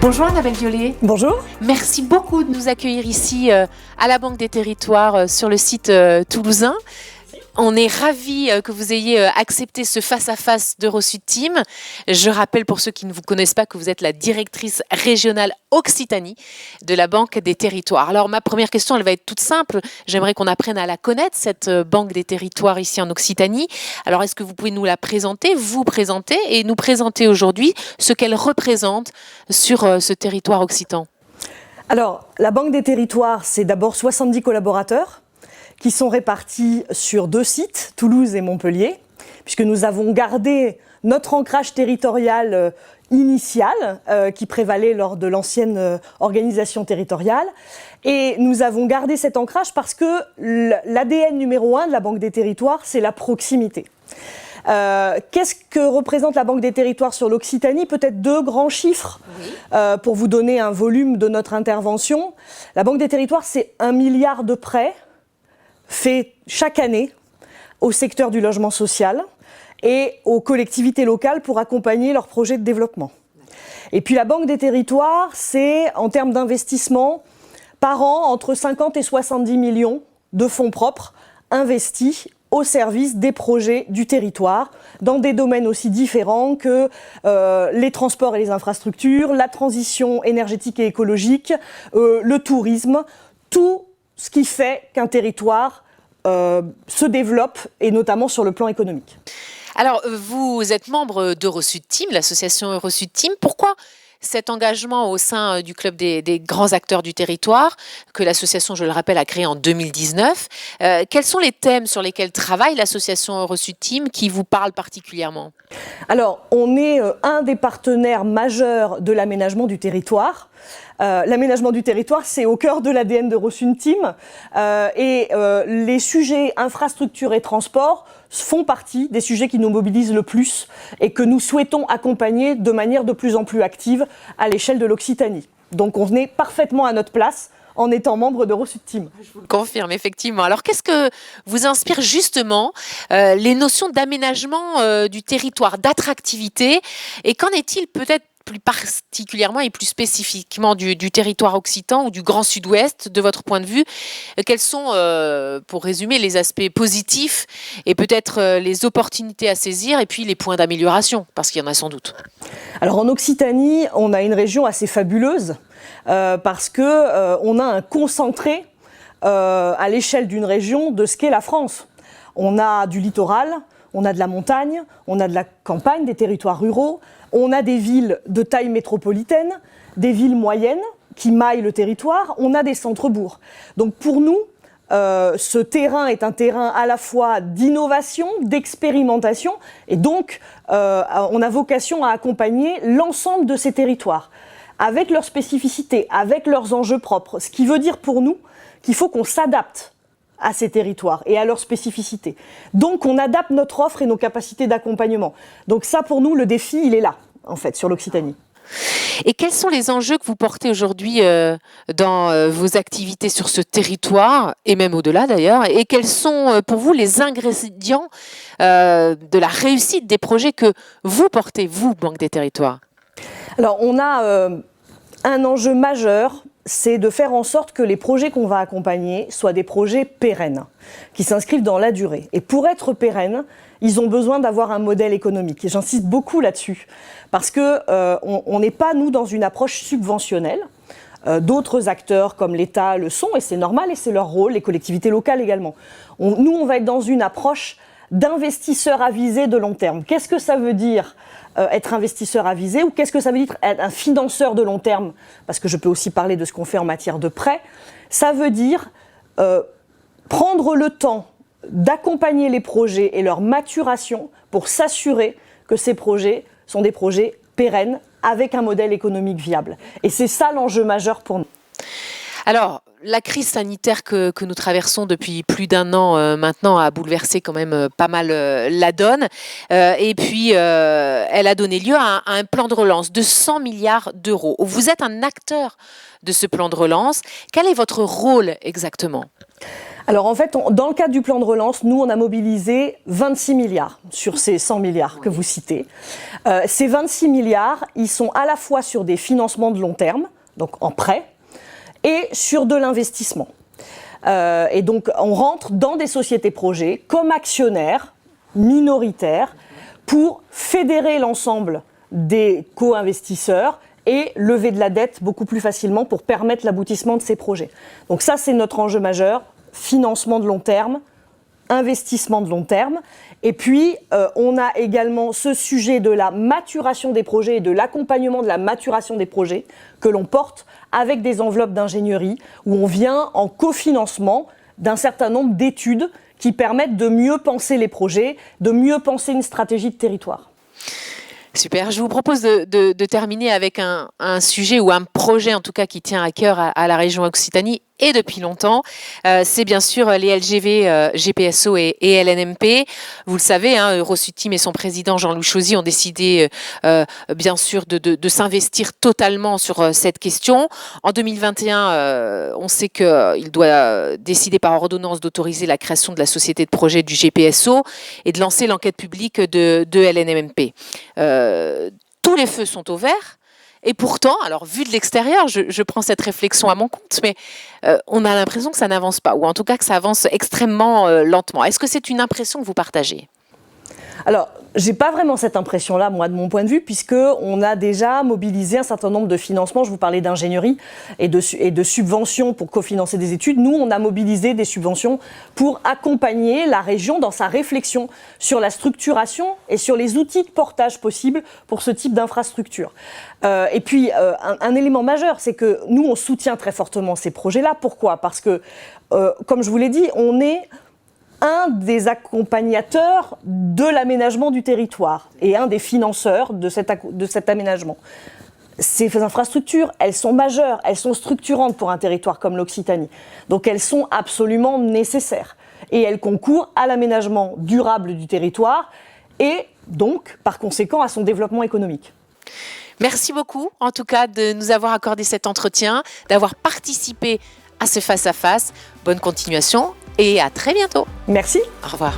Bonjour Annabelle Violet. Bonjour. Merci beaucoup de nous accueillir ici à la Banque des Territoires sur le site toulousain. On est ravis que vous ayez accepté ce face-à-face d'Eurosud Team. Je rappelle pour ceux qui ne vous connaissent pas que vous êtes la directrice régionale Occitanie de la Banque des Territoires. Alors ma première question, elle va être toute simple. J'aimerais qu'on apprenne à la connaître, cette Banque des Territoires ici en Occitanie. Alors est-ce que vous pouvez nous la présenter, vous présenter et nous présenter aujourd'hui ce qu'elle représente sur ce territoire occitan? Alors la Banque des Territoires, c'est d'abord 70 collaborateurs qui sont répartis sur 2 sites, Toulouse et Montpellier, puisque nous avons gardé notre ancrage territorial initial qui prévalait lors de l'ancienne organisation territoriale. Et nous avons gardé cet ancrage parce que l'ADN numéro 1 de la Banque des Territoires, c'est la proximité. Qu'est-ce que représente la Banque des Territoires sur l'Occitanie? Peut-être 2 grands chiffres pour vous donner un volume de notre intervention. La Banque des Territoires, c'est 1 milliard de prêts fait chaque année au secteur du logement social et aux collectivités locales pour accompagner leurs projets de développement. Et puis la Banque des Territoires, c'est en termes d'investissement par an entre 50 et 70 millions de fonds propres investis au service des projets du territoire, dans des domaines aussi différents que les transports et les infrastructures, la transition énergétique et écologique, le tourisme, tout ce qui fait qu'un territoire se développe, et notamment sur le plan économique. Alors, vous êtes membre d'Eurosud Team, l'association Eurosud Team. Pourquoi cet engagement au sein du club des grands acteurs du territoire, que l'association, je le rappelle, a créé en 2019? Quels sont les thèmes sur lesquels travaille l'association Eurosud Team qui vous parlent particulièrement? Alors, on est un des partenaires majeurs de l'aménagement du territoire. L'aménagement du territoire, c'est au cœur de l'ADN d'Eurosud Team. Les sujets infrastructure et transport font partie des sujets qui nous mobilisent le plus et que nous souhaitons accompagner de manière de plus en plus active à l'échelle de l'Occitanie. Donc on est parfaitement à notre place en étant membre d'Eurosud Team. Je vous le confirme, effectivement. Alors, qu'est-ce que vous inspire justement les notions d'aménagement du territoire, d'attractivité? Et qu'en est-il peut-être plus particulièrement et plus spécifiquement du territoire occitan ou du Grand Sud-Ouest, de votre point de vue? Quels sont, pour résumer, les aspects positifs et peut-être les opportunités à saisir et puis les points d'amélioration, parce qu'il y en a sans doute? Alors en Occitanie, on a une région assez fabuleuse parce que on a un concentré à l'échelle d'une région de ce qu'est la France. On a du littoral, on a de la montagne, on a de la campagne, des territoires ruraux, on a des villes de taille métropolitaine, des villes moyennes qui maillent le territoire, on a des centres-bourgs. Donc pour nous, ce terrain est un terrain à la fois d'innovation, d'expérimentation, et donc on a vocation à accompagner l'ensemble de ces territoires, avec leurs spécificités, avec leurs enjeux propres, ce qui veut dire pour nous qu'il faut qu'on s'adapte à ces territoires et à leurs spécificités. Donc on adapte notre offre et nos capacités d'accompagnement. Donc ça, pour nous, le défi, il est là, en fait, sur l'Occitanie. Et quels sont les enjeux que vous portez aujourd'hui dans vos activités sur ce territoire, et même au-delà d'ailleurs? Et quels sont pour vous les ingrédients de la réussite des projets que vous portez, vous, Banque des Territoires? Alors on a un enjeu majeur, c'est de faire en sorte que les projets qu'on va accompagner soient des projets pérennes, qui s'inscrivent dans la durée. Et pour être pérennes, ils ont besoin d'avoir un modèle économique. Et j'insiste beaucoup là-dessus, parce que on n'est pas, nous, dans une approche subventionnelle. D'autres acteurs comme l'État le sont, et c'est normal, et c'est leur rôle, les collectivités locales également. Nous, on va être dans une approche d'investisseurs avisés de long terme. Qu'est-ce que ça veut dire être investisseur avisé, ou qu'est-ce que ça veut dire être un financeur de long terme? Parce que je peux aussi parler de ce qu'on fait en matière de prêts. Ça veut dire prendre le temps d'accompagner les projets et leur maturation pour s'assurer que ces projets sont des projets pérennes avec un modèle économique viable. Et c'est ça l'enjeu majeur pour nous. Alors, la crise sanitaire que nous traversons depuis plus d'un an maintenant a bouleversé quand même pas mal la donne. Et puis, elle a donné lieu à un plan de relance de 100 milliards d'euros. Vous êtes un acteur de ce plan de relance. Quel est votre rôle exactement? Alors en fait, dans le cadre du plan de relance, nous, on a mobilisé 26 milliards sur ces 100 milliards que vous citez. Ces 26 milliards, ils sont à la fois sur des financements de long terme, donc en prêt, et sur de l'investissement. Et donc, on rentre dans des sociétés-projets comme actionnaires minoritaires pour fédérer l'ensemble des co-investisseurs et lever de la dette beaucoup plus facilement pour permettre l'aboutissement de ces projets. Donc ça, c'est notre enjeu majeur, financement de long terme, investissement de long terme. Et puis, on a également ce sujet de la maturation des projets et de l'accompagnement de la maturation des projets que l'on porte avec des enveloppes d'ingénierie où on vient en cofinancement d'un certain nombre d'études qui permettent de mieux penser les projets, de mieux penser une stratégie de territoire. Super, je vous propose de terminer avec un sujet ou un projet en tout cas qui tient à cœur à la région Occitanie et depuis longtemps. C'est bien sûr les LGV, GPSO et LNMP. Vous le savez, Eurosud Team et son président Jean-Louis Chauzy ont décidé bien sûr de s'investir totalement sur cette question. En 2021, on sait qu'il doit décider par ordonnance d'autoriser la création de la société de projet du GPSO et de lancer l'enquête publique de LNMP. Tous les feux sont au vert. Et pourtant, alors vu de l'extérieur, je prends cette réflexion à mon compte, mais on a l'impression que ça n'avance pas, ou en tout cas que ça avance extrêmement lentement. Est-ce que c'est une impression que vous partagez ? Alors, j'ai pas vraiment cette impression-là, moi, de mon point de vue, puisqu'on a déjà mobilisé un certain nombre de financements. Je vous parlais d'ingénierie et de subventions pour cofinancer des études. Nous, on a mobilisé des subventions pour accompagner la région dans sa réflexion sur la structuration et sur les outils de portage possibles pour ce type d'infrastructure. Et puis, un élément majeur, c'est que nous, on soutient très fortement ces projets-là. Pourquoi ? Parce que, comme je vous l'ai dit, on est un des accompagnateurs de l'aménagement du territoire et un des financeurs de cet aménagement. Ces infrastructures, elles sont majeures, elles sont structurantes pour un territoire comme l'Occitanie. Donc elles sont absolument nécessaires. Et elles concourent à l'aménagement durable du territoire et donc, par conséquent, à son développement économique. Merci beaucoup, en tout cas, de nous avoir accordé cet entretien, d'avoir participé à ce face-à-face. Bonne continuation et à très bientôt. Merci. Au revoir.